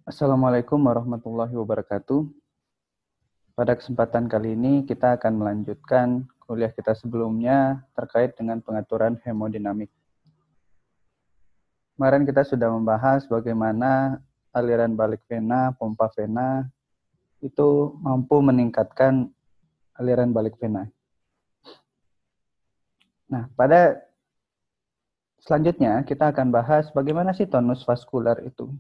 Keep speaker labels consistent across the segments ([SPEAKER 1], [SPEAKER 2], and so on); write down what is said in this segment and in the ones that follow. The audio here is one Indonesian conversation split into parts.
[SPEAKER 1] Assalamualaikum warahmatullahi wabarakatuh. Pada kesempatan kali ini kita akan melanjutkan kuliah kita sebelumnya terkait dengan pengaturan hemodinamik. Kemarin kita sudah membahas bagaimana aliran balik vena, pompa vena itu mampu meningkatkan aliran balik vena. Nah, pada selanjutnya kita akan bahas bagaimana sih tonus vaskular itu.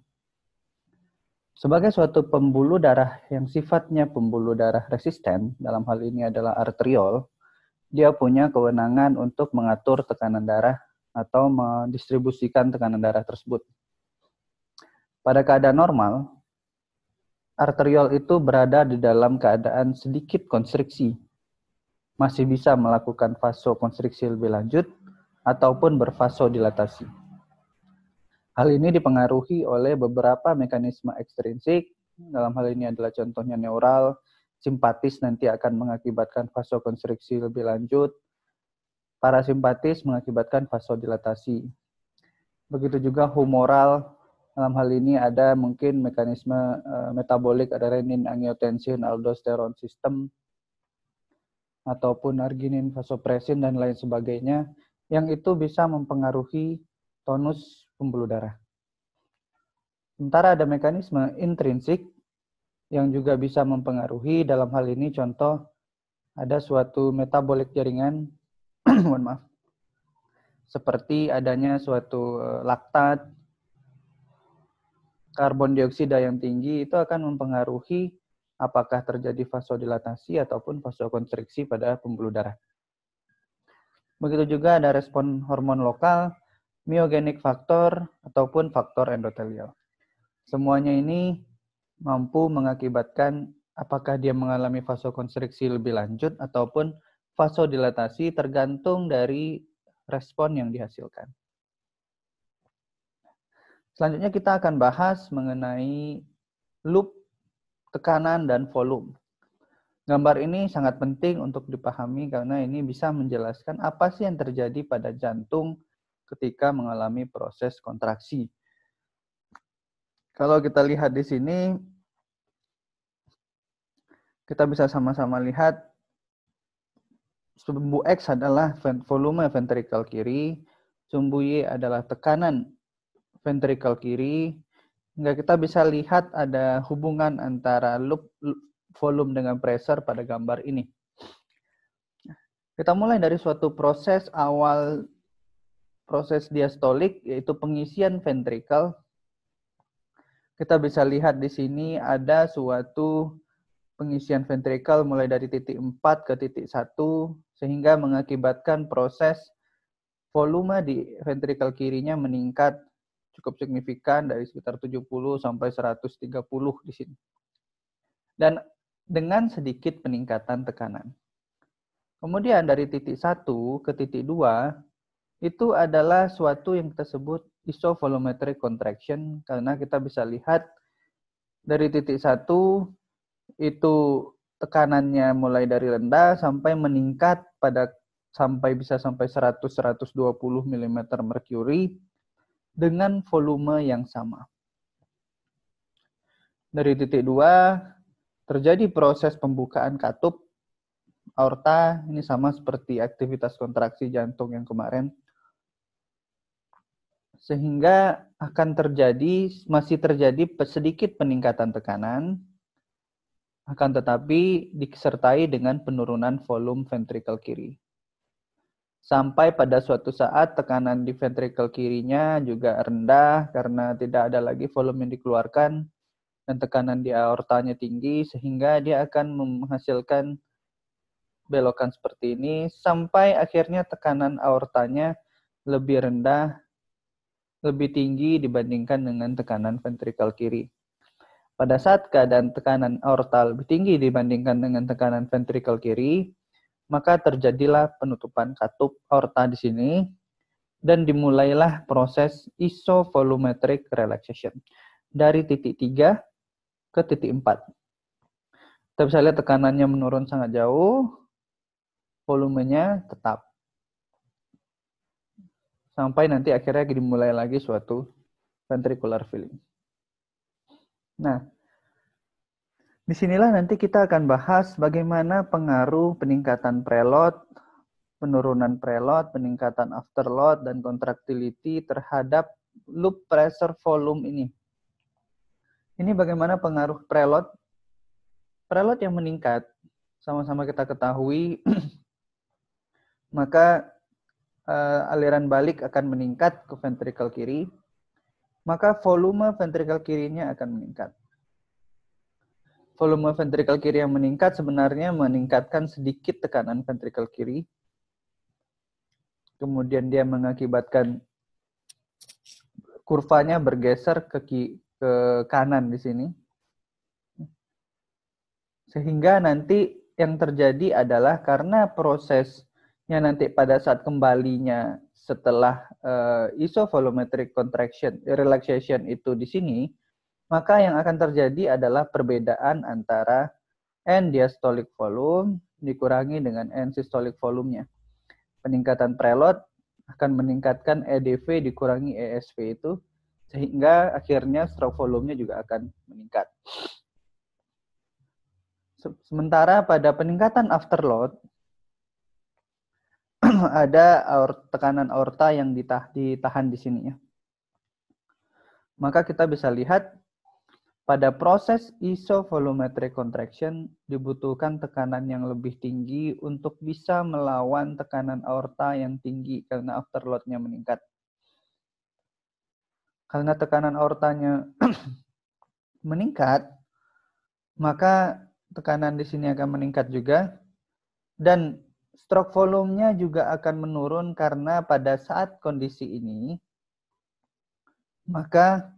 [SPEAKER 1] Sebagai suatu pembuluh darah yang sifatnya pembuluh darah resisten, dalam hal ini adalah arteriol, dia punya kewenangan untuk mengatur tekanan darah atau mendistribusikan tekanan darah tersebut. Pada keadaan normal, arteriol itu berada di dalam keadaan sedikit konstriksi, masih bisa melakukan vasokonstriksi lebih lanjut ataupun bervasodilatasi. Hal ini dipengaruhi oleh beberapa mekanisme ekstrinsik, dalam hal ini adalah contohnya neural, simpatis nanti akan mengakibatkan vasokonstriksi lebih lanjut, parasimpatis mengakibatkan vasodilatasi. Begitu juga humoral, dalam hal ini ada mungkin mekanisme metabolik, ada renin, angiotensin, aldosteron sistem, ataupun arginin, vasopresin, dan lain sebagainya, yang itu bisa mempengaruhi tonus pembuluh darah. Sementara ada mekanisme intrinsik yang juga bisa mempengaruhi, dalam hal ini contoh ada suatu metabolik jaringan, mohon maaf, seperti adanya suatu laktat, karbon dioksida yang tinggi, itu akan mempengaruhi apakah terjadi vasodilatasi ataupun vasokonstriksi pada pembuluh darah. Begitu juga ada respon hormon lokal, myogenik faktor, ataupun faktor endotelial. Semuanya ini mampu mengakibatkan apakah dia mengalami vasokonstriksi lebih lanjut ataupun vasodilatasi, tergantung dari respon yang dihasilkan. Selanjutnya kita akan bahas mengenai loop, tekanan, dan volume. Gambar ini sangat penting untuk dipahami karena ini bisa menjelaskan apa sih yang terjadi pada jantung ketika mengalami proses kontraksi. Kalau kita lihat di sini, kita bisa sama-sama lihat sumbu X adalah volume ventrikel kiri, sumbu Y adalah tekanan ventrikel kiri, hingga kita bisa lihat ada hubungan antara loop volume dengan pressure pada gambar ini. Kita mulai dari suatu proses awal, proses diastolik, yaitu pengisian ventrikel. Kita bisa lihat di sini ada suatu pengisian ventrikel mulai dari titik 4 ke titik 1, sehingga mengakibatkan proses volume di ventrikel kirinya meningkat cukup signifikan dari sekitar 70 sampai 130 di sini. Dan dengan sedikit peningkatan tekanan. Kemudian dari titik 1 ke titik 2, itu adalah suatu yang kita sebut isovolumetric contraction, karena kita bisa lihat dari titik 1 itu tekanannya mulai dari rendah sampai meningkat bisa sampai 100-120 mm merkuri dengan volume yang sama. Dari titik 2 terjadi proses pembukaan katup aorta, ini sama seperti aktivitas kontraksi jantung yang kemarin. Sehingga masih terjadi sedikit peningkatan tekanan, akan tetapi disertai dengan penurunan volume ventrikel kiri. Sampai pada suatu saat tekanan di ventrikel kirinya juga rendah karena tidak ada lagi volume yang dikeluarkan dan tekanan di aortanya tinggi, sehingga dia akan menghasilkan belokan seperti ini sampai akhirnya tekanan aortanya lebih rendah, lebih tinggi dibandingkan dengan tekanan ventrikel kiri. Pada saat keadaan tekanan aorta lebih tinggi dibandingkan dengan tekanan ventrikel kiri, maka terjadilah penutupan katup aorta di sini dan dimulailah proses isovolumetric relaxation dari titik 3 ke titik 4. Kita bisa lihat tekanannya menurun sangat jauh, volumenya tetap. Sampai nanti akhirnya dimulai lagi suatu ventricular filling. Nah, disinilah nanti kita akan bahas bagaimana pengaruh peningkatan preload, penurunan preload, peningkatan afterload, dan contractility terhadap loop pressure volume ini. Ini bagaimana pengaruh preload. Preload yang meningkat, sama-sama kita ketahui, maka aliran balik akan meningkat ke ventricle kiri, maka volume ventricle kirinya akan meningkat. Volume ventricle kiri yang meningkat sebenarnya meningkatkan sedikit tekanan ventricle kiri. Kemudian dia mengakibatkan kurvanya bergeser ke kanan di sini. Sehingga nanti yang terjadi adalah karena prosesnya nanti pada saat kembalinya setelah isovolumetric contraction, relaxation itu di sini, maka yang akan terjadi adalah perbedaan antara N diastolic volume dikurangi dengan N systolic volumenya. Peningkatan preload akan meningkatkan EDV dikurangi ESV itu, sehingga akhirnya stroke volumenya juga akan meningkat. Sementara pada peningkatan afterload, ada tekanan aorta yang ditahan di sini ya. Maka kita bisa lihat pada proses isovolumetric contraction dibutuhkan tekanan yang lebih tinggi untuk bisa melawan tekanan aorta yang tinggi karena afterload-nya meningkat. Karena tekanan aortanya meningkat, maka tekanan di sini akan meningkat juga, dan stroke volumenya juga akan menurun karena pada saat kondisi ini, maka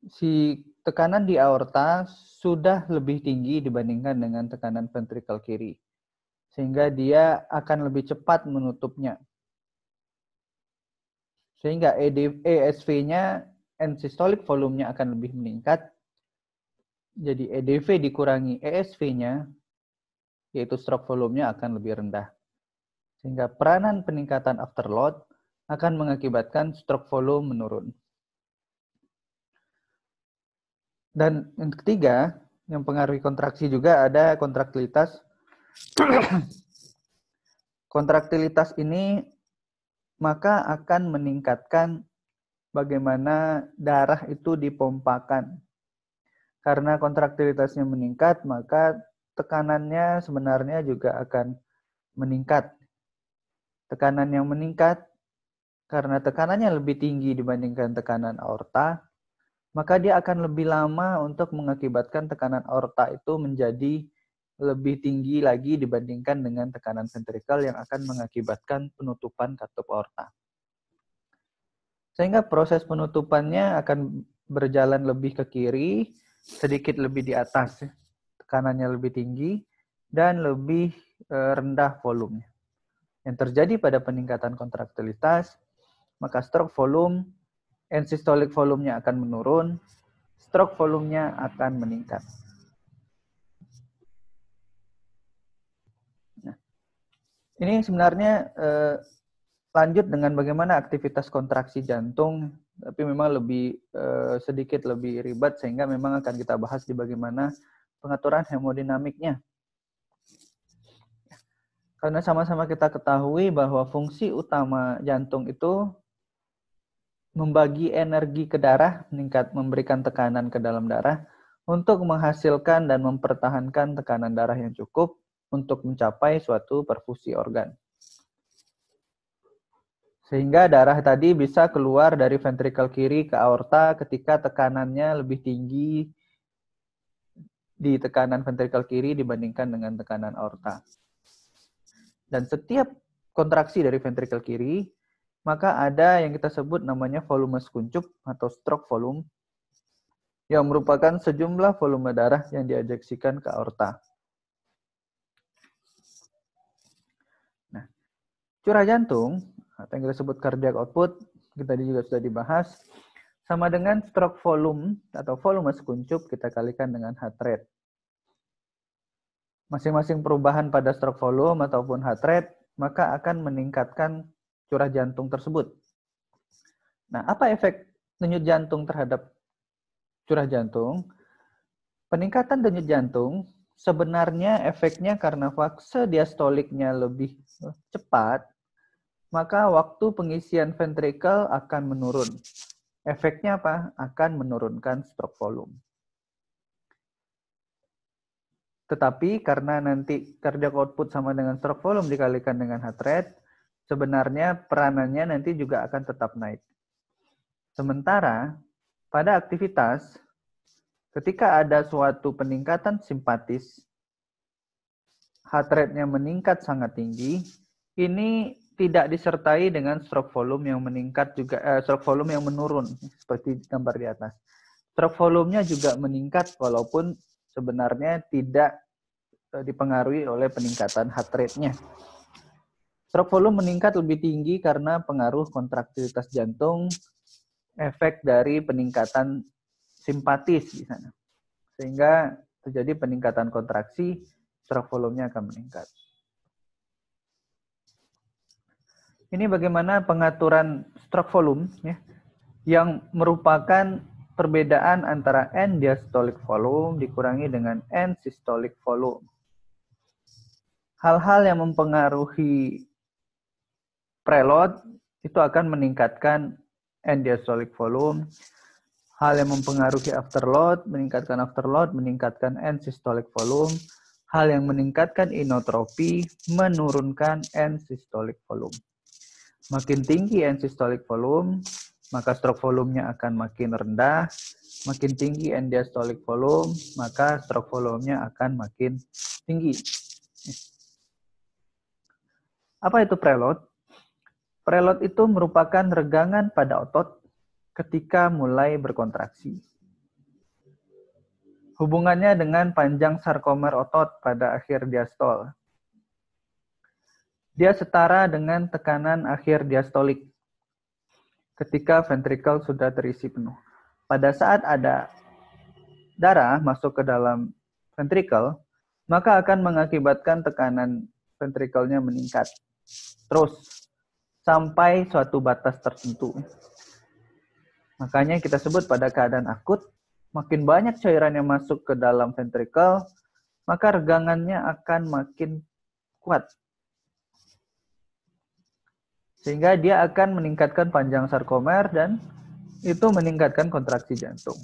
[SPEAKER 1] si tekanan di aorta sudah lebih tinggi dibandingkan dengan tekanan ventricle kiri. Sehingga dia akan lebih cepat menutupnya. Sehingga ESV-nya, end systolic volumenya akan lebih meningkat. Jadi EDV dikurangi ESV-nya, yaitu stroke volumenya akan lebih rendah. Sehingga peranan peningkatan afterload akan mengakibatkan stroke volume menurun. Dan yang ketiga, yang pengaruhi kontraksi juga ada kontraktilitas. Kontraktilitas ini maka akan meningkatkan bagaimana darah itu dipompakan. Karena kontraktilitasnya meningkat, maka tekanannya sebenarnya juga akan meningkat. Tekanan yang meningkat, karena tekanannya lebih tinggi dibandingkan tekanan aorta, maka dia akan lebih lama untuk mengakibatkan tekanan aorta itu menjadi lebih tinggi lagi dibandingkan dengan tekanan ventrikel yang akan mengakibatkan penutupan katup aorta. Sehingga proses penutupannya akan berjalan lebih ke kiri, sedikit lebih di atas, tekanannya lebih tinggi, dan lebih rendah volumenya. Yang terjadi pada peningkatan kontraktilitas, maka stroke volume, end systolic volumenya akan menurun, stroke volumenya akan meningkat. Nah, ini sebenarnya lanjut dengan bagaimana aktivitas kontraksi jantung, tapi memang lebih sedikit lebih ribet, sehingga memang akan kita bahas di bagaimana pengaturan hemodinamiknya. Karena sama-sama kita ketahui bahwa fungsi utama jantung itu membagi energi ke darah, memberikan tekanan ke dalam darah, untuk menghasilkan dan mempertahankan tekanan darah yang cukup untuk mencapai suatu perfusi organ. Sehingga darah tadi bisa keluar dari ventrikel kiri ke aorta ketika tekanannya lebih tinggi di tekanan ventrikel kiri dibandingkan dengan tekanan aorta. Dan setiap kontraksi dari ventrikel kiri, maka ada yang kita sebut namanya volume sekuncup atau stroke volume, yang merupakan sejumlah volume darah yang diinjeksikan ke aorta. Nah, curah jantung, atau yang kita sebut cardiac output, kita juga sudah dibahas, sama dengan stroke volume atau volume sekuncup kita kalikan dengan heart rate. Masing-masing perubahan pada stroke volume ataupun heart rate, maka akan meningkatkan curah jantung tersebut. Nah, apa efek denyut jantung terhadap curah jantung? Peningkatan denyut jantung sebenarnya efeknya karena fase diastoliknya lebih cepat, maka waktu pengisian ventrikel akan menurun. Efeknya apa? Akan menurunkan stroke volume. Tetapi karena nanti cardiac output sama dengan stroke volume dikalikan dengan heart rate, sebenarnya peranannya nanti juga akan tetap naik. Sementara pada aktivitas, ketika ada suatu peningkatan simpatis, heart rate-nya meningkat sangat tinggi, ini tidak disertai dengan stroke volume yang meningkat juga, stroke volume yang menurun seperti gambar di atas. Stroke volume-nya juga meningkat walaupun sebenarnya tidak dipengaruhi oleh peningkatan heart rate-nya. Stroke volume meningkat lebih tinggi karena pengaruh kontraktilitas jantung, efek dari peningkatan simpatis di sana. Sehingga terjadi peningkatan kontraksi, stroke volume-nya akan meningkat. Ini bagaimana pengaturan stroke volume ya, yang merupakan perbedaan antara N diastolic volume dikurangi dengan N systolic volume. Hal-hal yang mempengaruhi preload itu akan meningkatkan N diastolic volume. Hal yang mempengaruhi afterload, meningkatkan afterload, meningkatkan N systolic volume. Hal yang meningkatkan inotropi, menurunkan N systolic volume. Makin tinggi N systolic volume, maka stroke volume-nya akan makin rendah. Makin tinggi N diastolic volume, maka stroke volume-nya akan makin tinggi. Apa itu preload? Preload itu merupakan regangan pada otot ketika mulai berkontraksi. Hubungannya dengan panjang sarkomer otot pada akhir diastol. Dia setara dengan tekanan akhir diastolik ketika ventrikel sudah terisi penuh. Pada saat ada darah masuk ke dalam ventrikel, maka akan mengakibatkan tekanan ventrikelnya meningkat terus sampai suatu batas tertentu. Makanya kita sebut pada keadaan akut, makin banyak cairan yang masuk ke dalam ventrikel, maka regangannya akan makin kuat. Sehingga dia akan meningkatkan panjang sarkomer dan itu meningkatkan kontraksi jantung.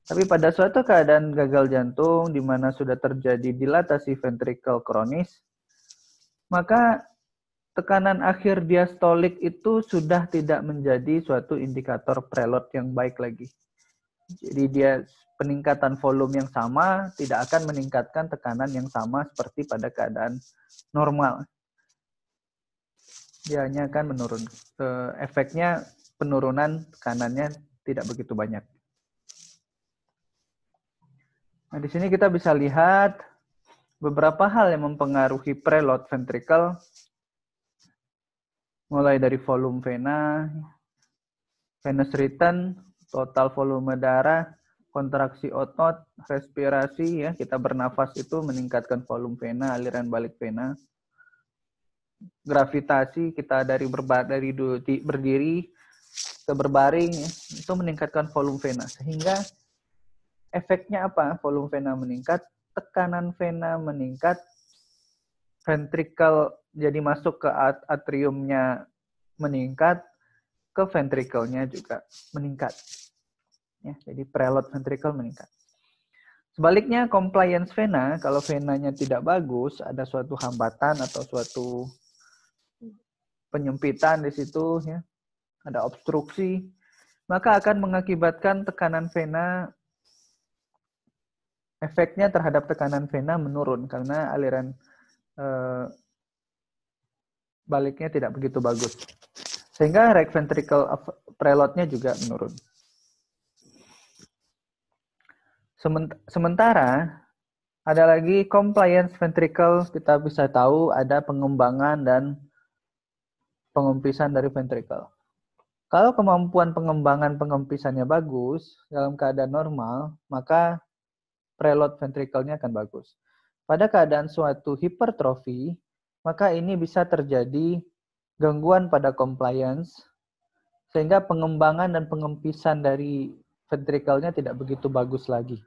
[SPEAKER 1] Tapi pada suatu keadaan gagal jantung di mana sudah terjadi dilatasi ventrikel kronis, maka tekanan akhir diastolik itu sudah tidak menjadi suatu indikator preload yang baik lagi. Jadi dia peningkatan volume yang sama tidak akan meningkatkan tekanan yang sama seperti pada keadaan normal. Dia hanya akan menurun. Efeknya penurunan tekanannya tidak begitu banyak. Nah, di sini kita bisa lihat beberapa hal yang mempengaruhi preload ventricle, mulai dari volume vena, venous return, total volume darah, kontraksi otot, respirasi, ya kita bernafas itu meningkatkan volume vena, aliran balik vena, gravitasi kita dari berdiri ke berbaring, ya, itu meningkatkan volume vena, sehingga efeknya apa? Volume vena meningkat, tekanan vena meningkat, ventrikel jadi masuk ke atriumnya meningkat, ke ventrikelnya juga meningkat. Ya, jadi preload ventricle meningkat. Sebaliknya compliance vena, kalau venanya tidak bagus, ada suatu hambatan atau suatu penyempitan di situ, ya, ada obstruksi, maka akan mengakibatkan tekanan vena, efeknya terhadap tekanan vena menurun karena aliran baliknya tidak begitu bagus. Sehingga right ventricle preload-nya juga menurun. Sementara ada lagi compliance ventricle, kita bisa tahu ada pengembangan dan pengempisan dari ventricle. Kalau kemampuan pengembangan pengempisannya bagus dalam keadaan normal, maka preload ventricle-nya akan bagus. Pada keadaan suatu hipertrofi, maka ini bisa terjadi gangguan pada compliance, sehingga pengembangan dan pengempisan dari ventrikelnya tidak begitu bagus lagi.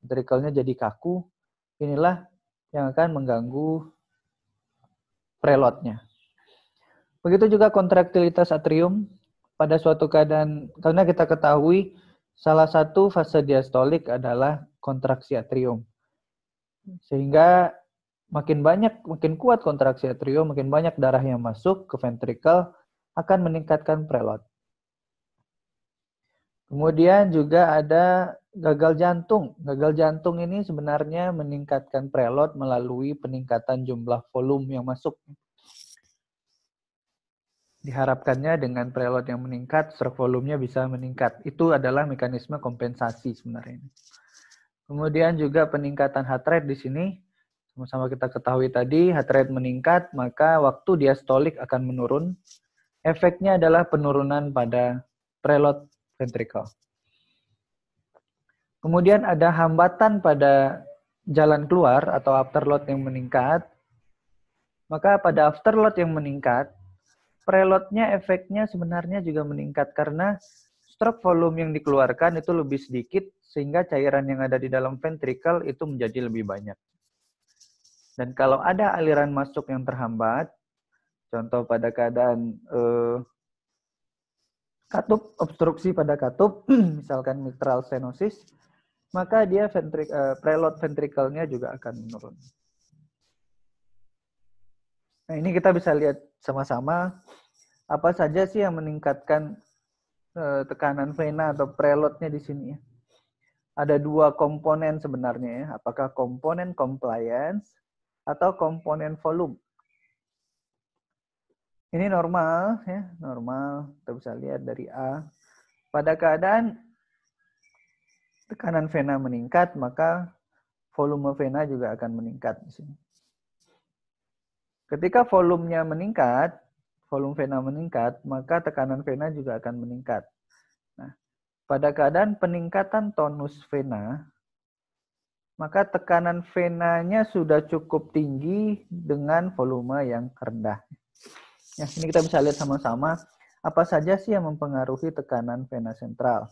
[SPEAKER 1] ventrikelnya jadi kaku, inilah yang akan mengganggu preloadnya. Begitu juga kontraktilitas atrium pada suatu keadaan, karena kita ketahui salah satu fase diastolik adalah kontraksi atrium. Sehingga makin kuat kontraksi atrium, makin banyak darah yang masuk ke ventrikel akan meningkatkan preload. Kemudian juga ada gagal jantung. Gagal jantung ini sebenarnya meningkatkan preload melalui peningkatan jumlah volume yang masuk. Diharapkannya dengan preload yang meningkat, stroke volumenya bisa meningkat. Itu adalah mekanisme kompensasi sebenarnya. Kemudian juga peningkatan heart rate di sini. Sama-sama kita ketahui tadi, heart rate meningkat, maka waktu diastolik akan menurun. Efeknya adalah penurunan pada preload ventricle. Kemudian ada hambatan pada jalan keluar atau afterload yang meningkat. Maka pada afterload yang meningkat, preloadnya efeknya sebenarnya juga meningkat karena stroke volume yang dikeluarkan itu lebih sedikit sehingga cairan yang ada di dalam ventricle itu menjadi lebih banyak. Dan kalau ada aliran masuk yang terhambat, contoh pada keadaan katup, obstruksi pada katup, misalkan mitral stenosis, maka dia preload ventrikelnya juga akan menurun. Nah, ini kita bisa lihat sama-sama apa saja sih yang meningkatkan tekanan vena atau preloadnya di sini ya. Ada dua komponen sebenarnya ya, apakah komponen compliance atau komponen volume. Ini normal ya, normal. Kita bisa lihat dari A. Pada keadaan tekanan vena meningkat, maka volume vena juga akan meningkat di sini. Ketika volumenya meningkat, volume vena meningkat, maka tekanan vena juga akan meningkat. Nah, pada keadaan peningkatan tonus vena, maka tekanan venanya sudah cukup tinggi dengan volume yang rendah. Ya, ini kita bisa lihat sama-sama apa saja sih yang mempengaruhi tekanan vena sentral.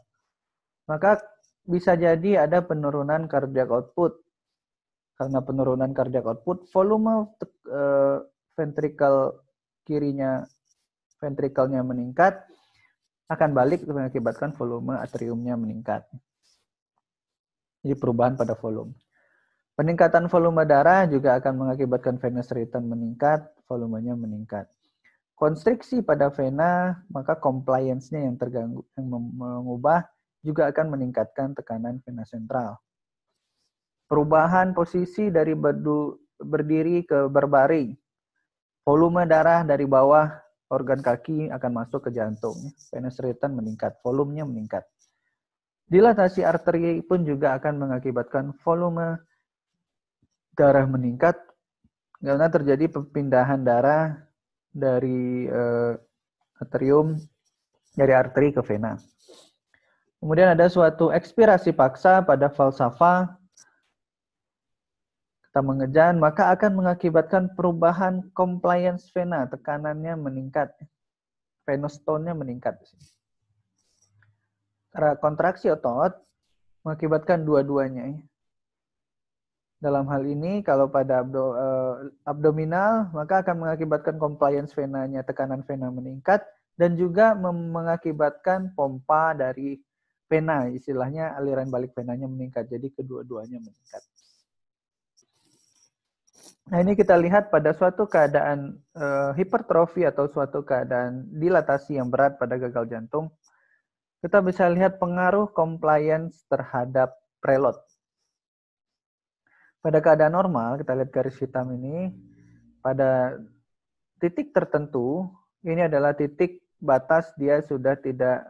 [SPEAKER 1] Maka bisa jadi ada penurunan cardiac output. Karena penurunan cardiac output, volume ventrikel kirinya, ventrikelnya meningkat, akan balik mengakibatkan volume atriumnya meningkat. Jadi perubahan pada volume. Peningkatan volume darah juga akan mengakibatkan venous return meningkat, volumenya meningkat. Konstriksi pada vena, maka compliance-nya yang terganggu, yang mengubah juga akan meningkatkan tekanan vena sentral. Perubahan posisi dari berdiri ke berbaring. Volume darah dari bawah organ kaki akan masuk ke jantung. Venous return meningkat, volumenya meningkat. Dilatasi arteri pun juga akan mengakibatkan volume darah meningkat karena terjadi perpindahan darah dari atrium, dari arteri ke vena. Kemudian ada suatu ekspirasi paksa pada falsafa, kita mengejan, maka akan mengakibatkan perubahan compliance vena, tekanannya meningkat, venous tone-nya meningkat. Karena kontraksi otot mengakibatkan dua-duanya. Dalam hal ini, kalau pada abdominal, maka akan mengakibatkan compliance venanya, tekanan vena meningkat, dan juga mengakibatkan pompa dari vena, istilahnya aliran balik venanya meningkat, jadi kedua-duanya meningkat. Nah, ini kita lihat pada suatu keadaan hipertrofi atau suatu keadaan dilatasi yang berat pada gagal jantung, kita bisa lihat pengaruh compliance terhadap preload. Pada keadaan normal, kita lihat garis hitam ini, pada titik tertentu, ini adalah titik batas dia sudah tidak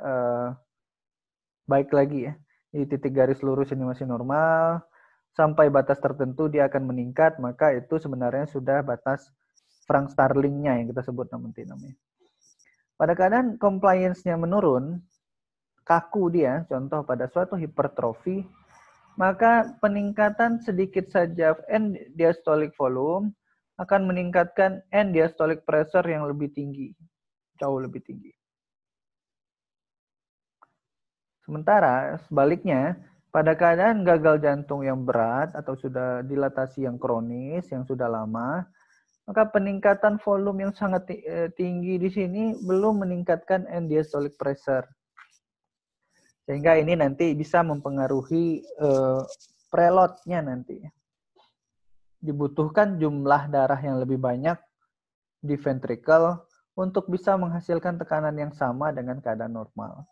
[SPEAKER 1] baik lagi ya. Jadi titik garis lurus ini masih normal, sampai batas tertentu dia akan meningkat, maka itu sebenarnya sudah batas Frank Starling-nya yang kita sebut namanya. Pada keadaan compliance-nya menurun, kaku dia, contoh pada suatu hipertrofi, maka peningkatan sedikit saja end diastolic volume akan meningkatkan end diastolic pressure yang lebih tinggi, jauh lebih tinggi. Sementara sebaliknya, Pada keadaan gagal jantung yang berat atau sudah dilatasi yang kronis, yang sudah lama, maka peningkatan volume yang sangat tinggi di sini belum meningkatkan end diastolic pressure. Sehingga ini nanti bisa mempengaruhi preloadnya nanti. Dibutuhkan jumlah darah yang lebih banyak di ventricle untuk bisa menghasilkan tekanan yang sama dengan keadaan normal.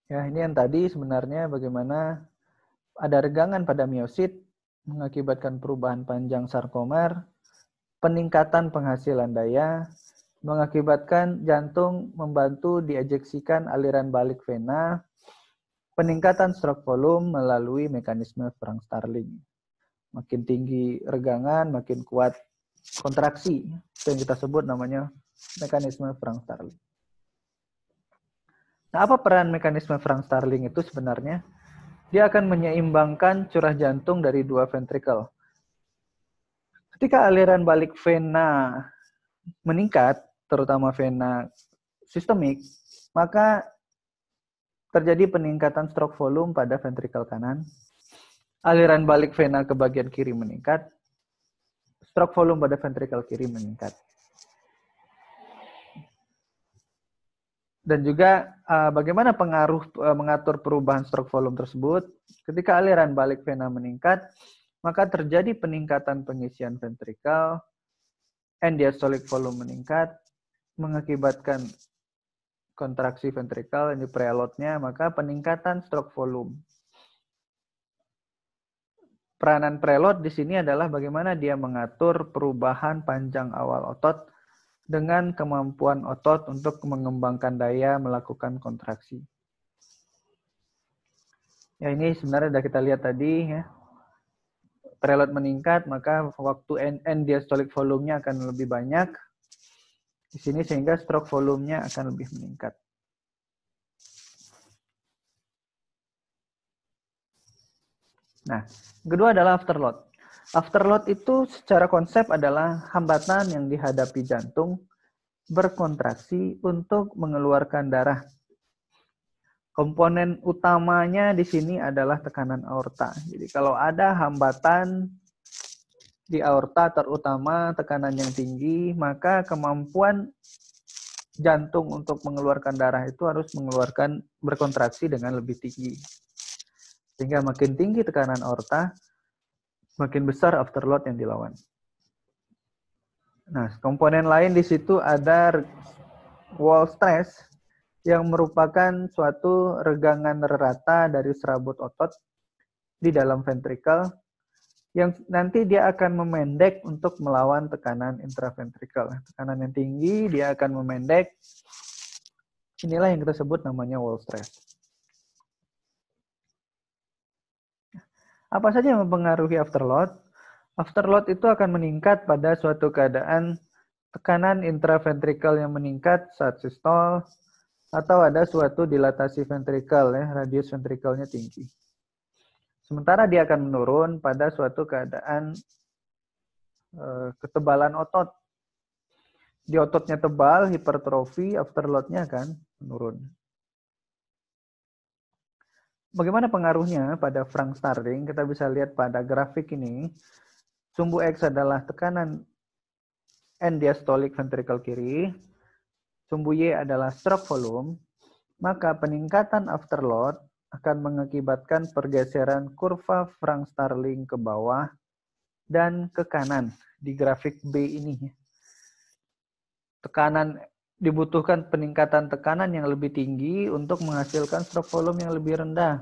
[SPEAKER 1] Ya, ini yang tadi sebenarnya bagaimana ada regangan pada miosit mengakibatkan perubahan panjang sarkomer, peningkatan penghasilan daya, mengakibatkan jantung membantu diejeksikan aliran balik vena, peningkatan stroke volume melalui mekanisme perang Starling. Makin tinggi regangan, makin kuat kontraksi. Itu yang kita sebut namanya mekanisme perang Starling. Nah, apa peran mekanisme perang Starling itu sebenarnya? Dia akan menyeimbangkan curah jantung dari dua ventricle. Ketika aliran balik vena meningkat, terutama vena sistemik, maka terjadi peningkatan stroke volume pada ventricle kanan. Aliran balik vena ke bagian kiri meningkat, stroke volume pada ventricle kiri meningkat. Dan juga bagaimana pengaruh mengatur perubahan stroke volume tersebut? Ketika aliran balik vena meningkat, maka terjadi peningkatan pengisian ventrikel, end diastolic volume meningkat, mengakibatkan kontraksi ventrikel ini preloadnya, maka peningkatan stroke volume. Peranan preload di sini adalah bagaimana dia mengatur perubahan panjang awal otot dengan kemampuan otot untuk mengembangkan daya melakukan kontraksi. Ya, ini sebenarnya sudah kita lihat tadi ya. Preload meningkat, maka waktu end diastolic volume-nya akan lebih banyak di sini sehingga stroke volume-nya akan lebih meningkat. Nah, kedua adalah afterload. Afterload itu secara konsep adalah hambatan yang dihadapi jantung berkontraksi untuk mengeluarkan darah. Komponen utamanya di sini adalah tekanan aorta. Jadi kalau ada hambatan di aorta, terutama tekanan yang tinggi, maka kemampuan jantung untuk mengeluarkan darah itu harus berkontraksi dengan lebih tinggi. Sehingga makin tinggi tekanan aorta, makin besar afterload yang dilawan. Nah, komponen lain di situ ada wall stress yang merupakan suatu regangan rata dari serabut otot di dalam ventricle yang nanti dia akan memendek untuk melawan tekanan intraventricle. Tekanan yang tinggi dia akan memendek. Inilah yang kita sebut namanya wall stress. Apa saja yang mempengaruhi afterload? Afterload itu akan meningkat pada suatu keadaan tekanan intraventricle yang meningkat saat sistol atau ada suatu dilatasi ventricle ya, radius ventricle-nya tinggi. Sementara dia akan menurun pada suatu keadaan ketebalan otot. Di ototnya tebal, hipertrofi, afterload-nya akan menurun. Bagaimana pengaruhnya pada Frank Starling? Kita bisa lihat pada grafik ini. Sumbu X adalah tekanan end diastolic ventricle kiri. Sumbu Y adalah stroke volume. Maka peningkatan afterload akan mengakibatkan pergeseran kurva Frank Starling ke bawah dan ke kanan di grafik B ini. Dibutuhkan peningkatan tekanan yang lebih tinggi untuk menghasilkan stroke volume yang lebih rendah.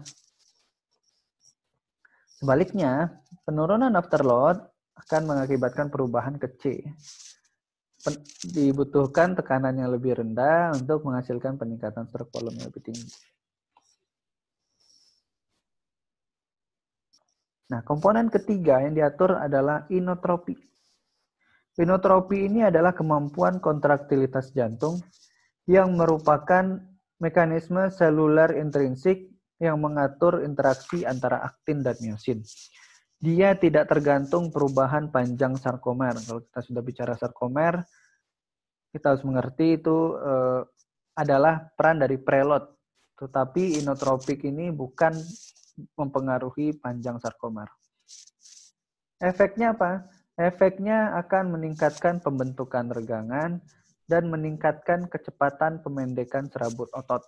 [SPEAKER 1] Sebaliknya, penurunan afterload akan mengakibatkan perubahan ke C. Dibutuhkan tekanan yang lebih rendah untuk menghasilkan peningkatan stroke volume yang lebih tinggi. Nah, komponen ketiga yang diatur adalah inotropi. Inotropi ini adalah kemampuan kontraktilitas jantung yang merupakan mekanisme seluler intrinsik yang mengatur interaksi antara aktin dan miosin. Dia tidak tergantung perubahan panjang sarkomer. Kalau kita sudah bicara sarkomer, kita harus mengerti itu adalah peran dari preload. Tetapi inotropik ini bukan mempengaruhi panjang sarkomer. Efeknya apa? Efeknya akan meningkatkan pembentukan regangan dan meningkatkan kecepatan pemendekan serabut otot.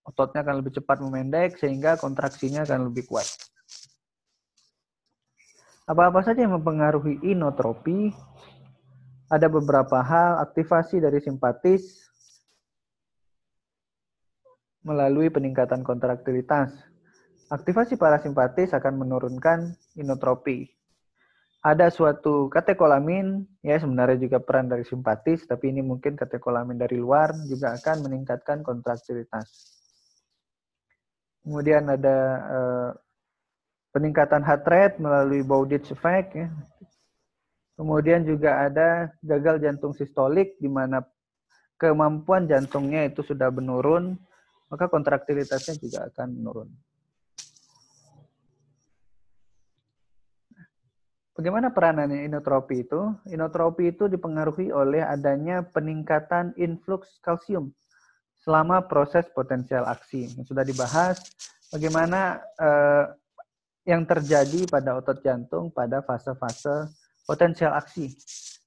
[SPEAKER 1] Ototnya akan lebih cepat memendek sehingga kontraksinya akan lebih kuat. Apa-apa saja yang mempengaruhi inotropi? Ada beberapa hal, aktivasi dari simpatis melalui peningkatan kontraktilitas. Aktivasi parasimpatis akan menurunkan inotropi. Ada suatu katekolamin, ya sebenarnya juga peran dari simpatis, tapi ini mungkin katekolamin dari luar juga akan meningkatkan kontraktilitas. Kemudian ada peningkatan heart rate melalui Bowditch effect. Ya. Kemudian juga ada gagal jantung sistolik, di mana kemampuan jantungnya itu sudah menurun, maka kontraktilitasnya juga akan menurun. Bagaimana peranannya inotropi itu? Inotropi itu dipengaruhi oleh adanya peningkatan influx kalsium selama proses potensial aksi. Yang sudah dibahas bagaimana yang terjadi pada otot jantung pada fase-fase potensial aksi.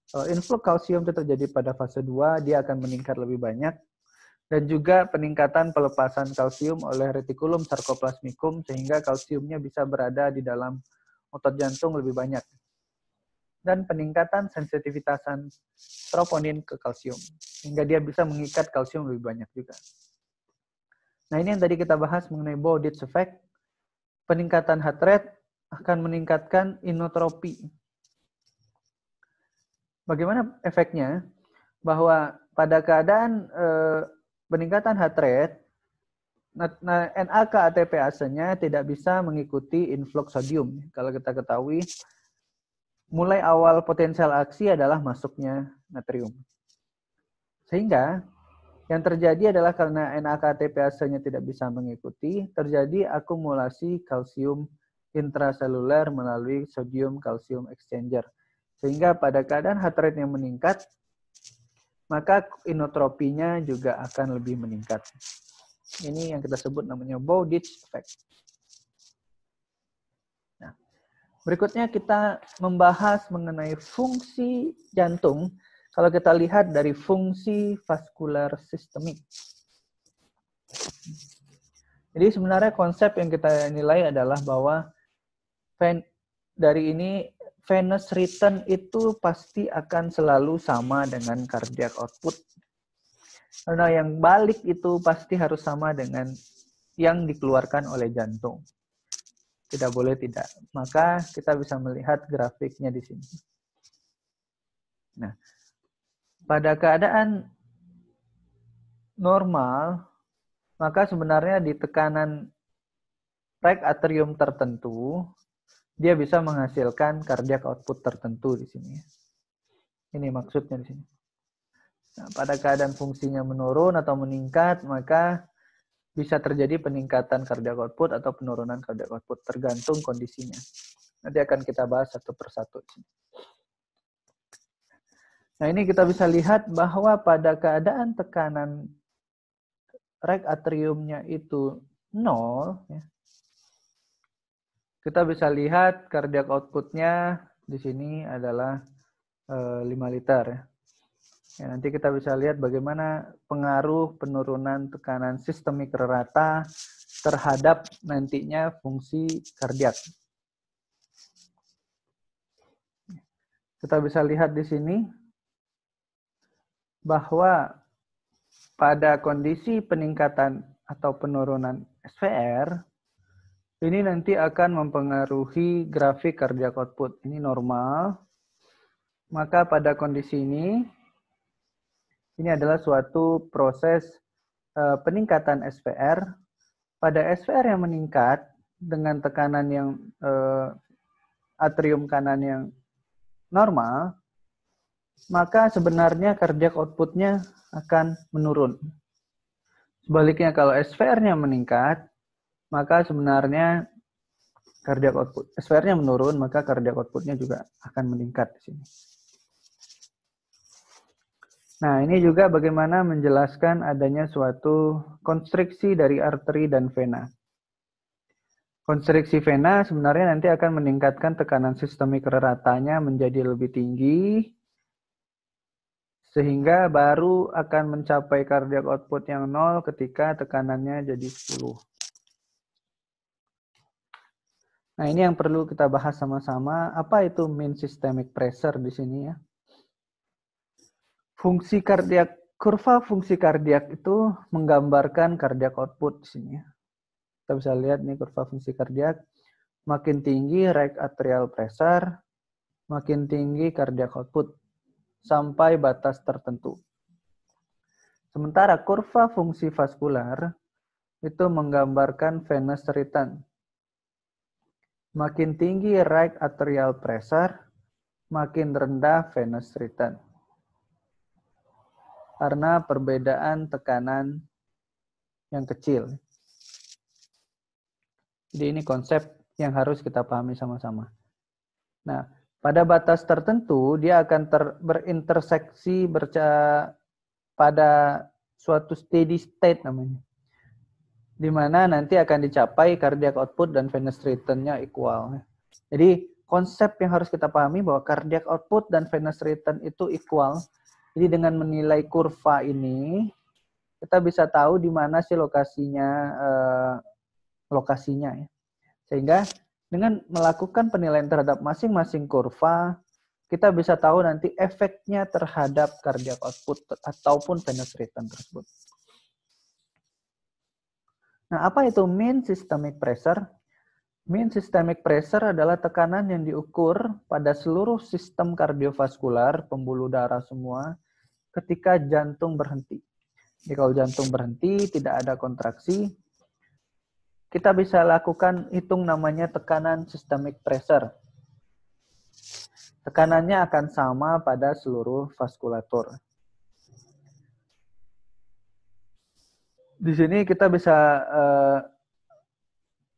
[SPEAKER 1] Kalau influx kalsium itu terjadi pada fase 2, dia akan meningkat lebih banyak. Dan juga peningkatan pelepasan kalsium oleh retikulum sarkoplasmikum sehingga kalsiumnya bisa berada di dalam otot jantung lebih banyak. Dan peningkatan sensitivitasan troponin ke kalsium sehingga dia bisa mengikat kalsium lebih banyak juga. Nah, ini yang tadi kita bahas mengenai Bowditch effect. Peningkatan heart rate akan meningkatkan inotropi. Bagaimana efeknya? Bahwa pada keadaan peningkatan heart rate, NAK ATPase-nya tidak bisa mengikuti influx sodium. Kalau kita ketahui, mulai awal potensial aksi adalah masuknya natrium. Sehingga yang terjadi adalah karena NAK-ATPase-nya tidak bisa mengikuti, terjadi akumulasi kalsium intraseluler melalui sodium kalsium exchanger. Sehingga pada keadaan heart rate yang meningkat, maka inotropinya juga akan lebih meningkat. Ini yang kita sebut namanya Bowditch effect. Nah, berikutnya kita membahas mengenai fungsi jantung. Kalau kita lihat dari fungsi vaskular sistemik. Jadi sebenarnya konsep yang kita nilai adalah bahwa dari ini venous return itu pasti akan selalu sama dengan cardiac output. Karena yang balik itu pasti harus sama dengan yang dikeluarkan oleh jantung. Tidak boleh tidak. Maka kita bisa melihat grafiknya di sini. Nah, pada keadaan normal, maka sebenarnya di tekanan right atrium tertentu, dia bisa menghasilkan cardiac output tertentu di sini. Ini maksudnya di sini. Nah, pada keadaan fungsinya menurun atau meningkat, maka bisa terjadi peningkatan cardiac output atau penurunan cardiac output, tergantung kondisinya. Nanti akan kita bahas satu persatu. Nah, ini kita bisa lihat bahwa pada keadaan tekanan right atriumnya itu 0, ya, kita bisa lihat cardiac output-nya di sini adalah 5 liter. Ya. Ya, nanti kita bisa lihat bagaimana pengaruh penurunan tekanan sistemik rata terhadap nantinya fungsi kardiak. Kita bisa lihat di sini bahwa pada kondisi peningkatan atau penurunan SVR, ini nanti akan mempengaruhi grafik cardiac output. Ini normal. Maka pada kondisi ini adalah suatu proses peningkatan SVR. Pada SVR yang meningkat dengan tekanan yang atrium kanan yang normal, maka sebenarnya cardiac output-nya akan menurun. Sebaliknya kalau SVR-nya meningkat, maka sebenarnya cardiac output SVR-nya menurun, maka cardiac output-nya juga akan meningkat di sini. Nah, ini juga bagaimana menjelaskan adanya suatu konstriksi dari arteri dan vena. Konstriksi vena sebenarnya nanti akan meningkatkan tekanan sistemik ratanya menjadi lebih tinggi, sehingga baru akan mencapai cardiac output yang 0 ketika tekanannya jadi 10. Nah, ini yang perlu kita bahas sama-sama. Apa itu mean systemic pressure di sini ya? Fungsi kardiak, kurva fungsi kardiak itu menggambarkan cardiac output di sini ya. Kita bisa lihat nih kurva fungsi kardiak. Makin tinggi right atrial pressure, makin tinggi cardiac output sampai batas tertentu. Sementara kurva fungsi vaskular itu menggambarkan venous return. Makin tinggi right atrial pressure, makin rendah venous return. Karena perbedaan tekanan yang kecil. Jadi ini konsep yang harus kita pahami sama-sama. Nah, pada batas tertentu dia akan berinterseksi pada suatu steady state namanya. Di mana nanti akan dicapai cardiac output dan venous return-nya equal. Jadi konsep yang harus kita pahami bahwa cardiac output dan venous return itu equal. Jadi dengan menilai kurva ini, kita bisa tahu di mana sih lokasinya ya. Sehingga dengan melakukan penilaian terhadap masing-masing kurva, kita bisa tahu nanti efeknya terhadap cardiac output ataupun venous return tersebut. Nah, apa itu mean systemic pressure? Mean systemic pressure adalah tekanan yang diukur pada seluruh sistem kardiovaskular, pembuluh darah semua, ketika jantung berhenti. Jadi kalau jantung berhenti, tidak ada kontraksi, kita bisa lakukan hitung namanya tekanan systemic pressure. Tekanannya akan sama pada seluruh vaskulatur. Di sini kita bisa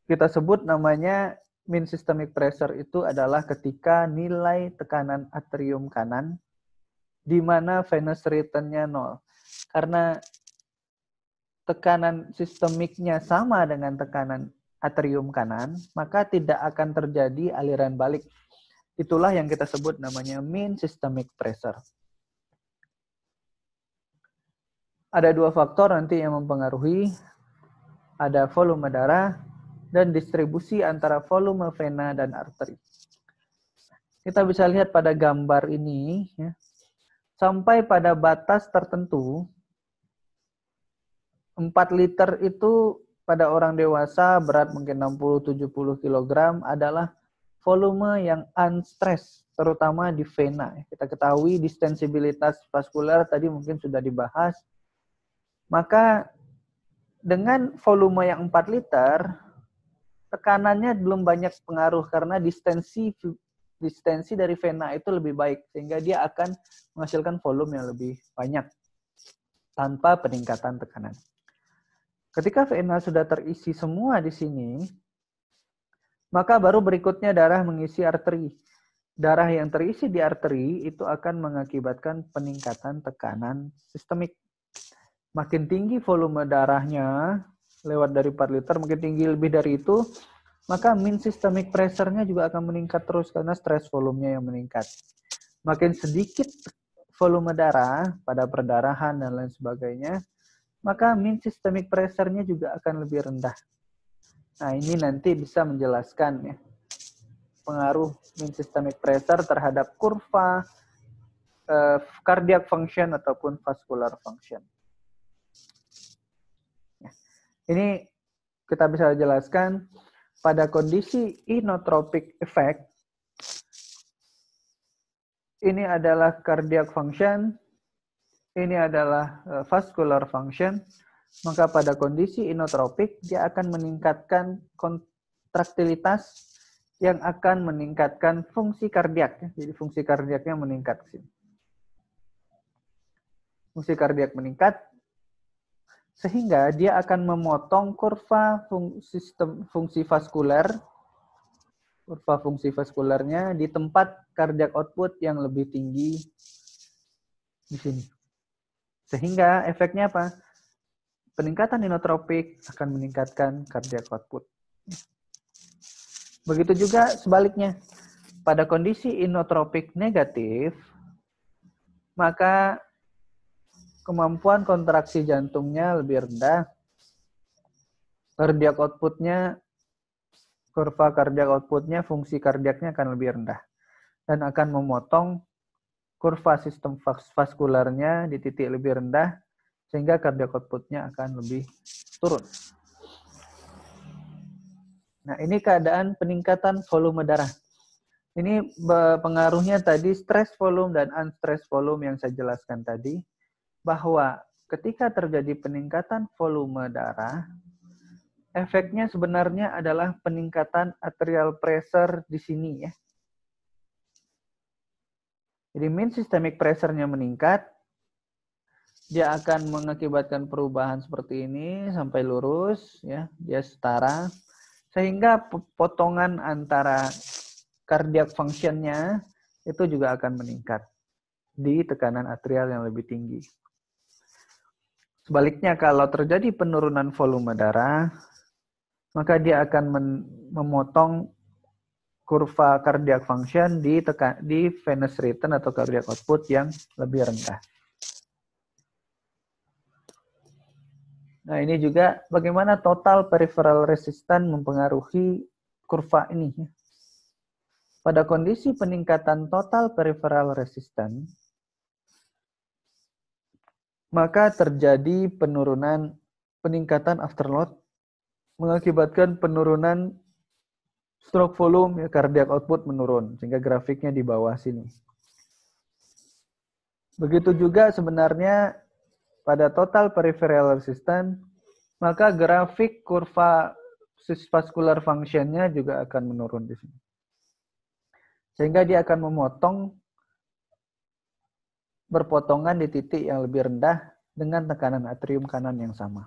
[SPEAKER 1] kita sebut namanya mean systemic pressure itu adalah ketika nilai tekanan atrium kanan di mana venous return-nya 0. Karena tekanan sistemiknya sama dengan tekanan atrium kanan, maka tidak akan terjadi aliran balik. Itulah yang kita sebut namanya mean systemic pressure. Ada dua faktor nanti yang mempengaruhi. Ada volume darah dan distribusi antara volume vena dan arteri. Kita bisa lihat pada gambar ini, ya, sampai pada batas tertentu, 4 liter itu pada orang dewasa berat mungkin 60-70 kg adalah volume yang unstressed, terutama di vena. Kita ketahui distensibilitas vaskular tadi mungkin sudah dibahas. Maka dengan volume yang 4 liter, tekanannya belum banyak pengaruh karena distensi dari vena itu lebih baik. Sehingga dia akan menghasilkan volume yang lebih banyak tanpa peningkatan tekanan. Ketika vena sudah terisi semua di sini, maka baru berikutnya darah mengisi arteri. Darah yang terisi di arteri itu akan mengakibatkan peningkatan tekanan sistemik. Makin tinggi volume darahnya, lewat dari 4 liter, makin tinggi lebih dari itu, maka mean systemic pressure-nya juga akan meningkat terus karena stress volumenya yang meningkat. Makin sedikit volume darah pada perdarahan dan lain sebagainya, maka mean systemic pressure-nya juga akan lebih rendah. Nah, ini nanti bisa menjelaskan ya, pengaruh mean systemic pressure terhadap kurva cardiac function ataupun vascular function. Ini kita bisa jelaskan pada kondisi inotropic effect. Ini adalah cardiac function, ini adalah vascular function. Maka pada kondisi inotropik dia akan meningkatkan kontraktilitas yang akan meningkatkan fungsi kardiak. Jadi fungsi kardiaknya meningkat. Fungsi kardiak meningkat sehingga dia akan memotong kurva fungsi vaskuler, kurva fungsi vaskulernya di tempat cardiac output yang lebih tinggi di sini. Sehingga efeknya apa? Peningkatan inotropik akan meningkatkan cardiac output. Begitu juga sebaliknya. Pada kondisi inotropik negatif, maka kemampuan kontraksi jantungnya lebih rendah, cardiac outputnya, kurva cardiac outputnya, fungsi kardiaknya akan lebih rendah dan akan memotong kurva sistem vaskularnya di titik lebih rendah sehingga cardiac outputnya akan lebih turun. Nah, ini keadaan peningkatan volume darah. Ini pengaruhnya tadi stress volume dan unstress volume yang saya jelaskan tadi, bahwa ketika terjadi peningkatan volume darah, efeknya sebenarnya adalah peningkatan arterial pressure di sini ya. Jadi mean systemic pressure-nya meningkat, dia akan mengakibatkan perubahan seperti ini sampai lurus ya, dia setara sehingga potongan antara cardiac function-nya itu juga akan meningkat di tekanan arterial yang lebih tinggi. Sebaliknya kalau terjadi penurunan volume darah, maka dia akan memotong kurva cardiac function di venous return atau cardiac output yang lebih rendah. Nah, ini juga bagaimana total peripheral resistance mempengaruhi kurva ini. Pada kondisi peningkatan total peripheral resistance, maka terjadi peningkatan afterload mengakibatkan penurunan stroke volume, ya, cardiac output menurun, sehingga grafiknya di bawah sini. Begitu juga sebenarnya pada total peripheral resistance, maka grafik kurva vascular function-nya juga akan menurun di sini. Sehingga dia akan memotong berpotongan di titik yang lebih rendah dengan tekanan atrium kanan yang sama.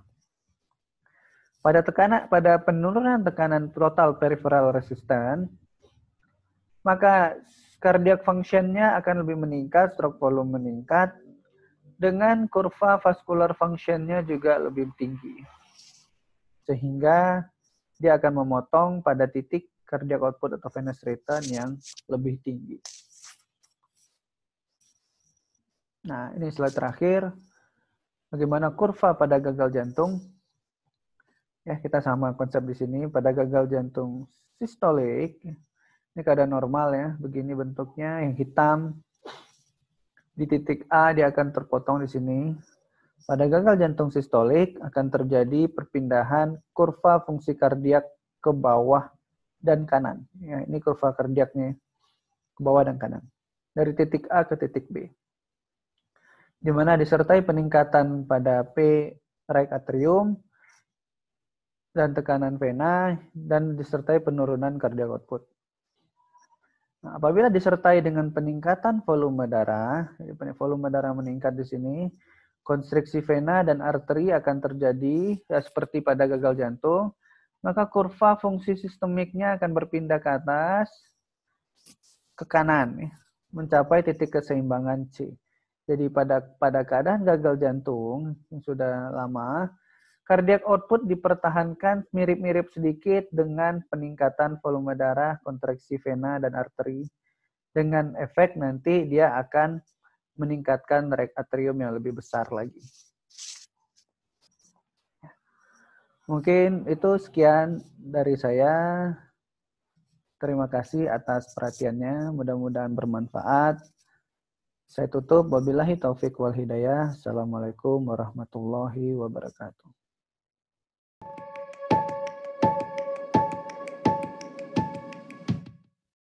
[SPEAKER 1] Pada penurunan tekanan total peripheral resistance, maka cardiac function-nya akan lebih meningkat, stroke volume meningkat, dengan kurva vascular function-nya juga lebih tinggi. Sehingga dia akan memotong pada titik cardiac output atau venous return yang lebih tinggi. Nah, ini slide terakhir. Bagaimana kurva pada gagal jantung? Ya, kita sama konsep di sini. Pada gagal jantung sistolik, ini keadaan normal ya, begini bentuknya, yang hitam. Di titik A dia akan terpotong di sini. Pada gagal jantung sistolik akan terjadi perpindahan kurva fungsi kardiak ke bawah dan kanan. Ya, ini kurva kardiaknya ke bawah dan kanan. Dari titik A ke titik B. Di mana disertai peningkatan pada P right atrium dan tekanan vena dan disertai penurunan cardiac output. Nah, apabila disertai dengan peningkatan volume darah, volume darah meningkat di sini, konstriksi vena dan arteri akan terjadi ya, seperti pada gagal jantung, maka kurva fungsi sistemiknya akan berpindah ke atas, ke kanan, ya, mencapai titik keseimbangan C. Jadi pada keadaan gagal jantung yang sudah lama, cardiac output dipertahankan mirip-mirip sedikit dengan peningkatan volume darah, kontraksi vena dan arteri. Dengan efek nanti dia akan meningkatkan right atrium yang lebih besar lagi. Mungkin itu sekian dari saya. Terima kasih atas perhatiannya. Mudah-mudahan bermanfaat. Saya tutup. Wabillahi taufiq wal hidayah. Assalamualaikum warahmatullahi wabarakatuh.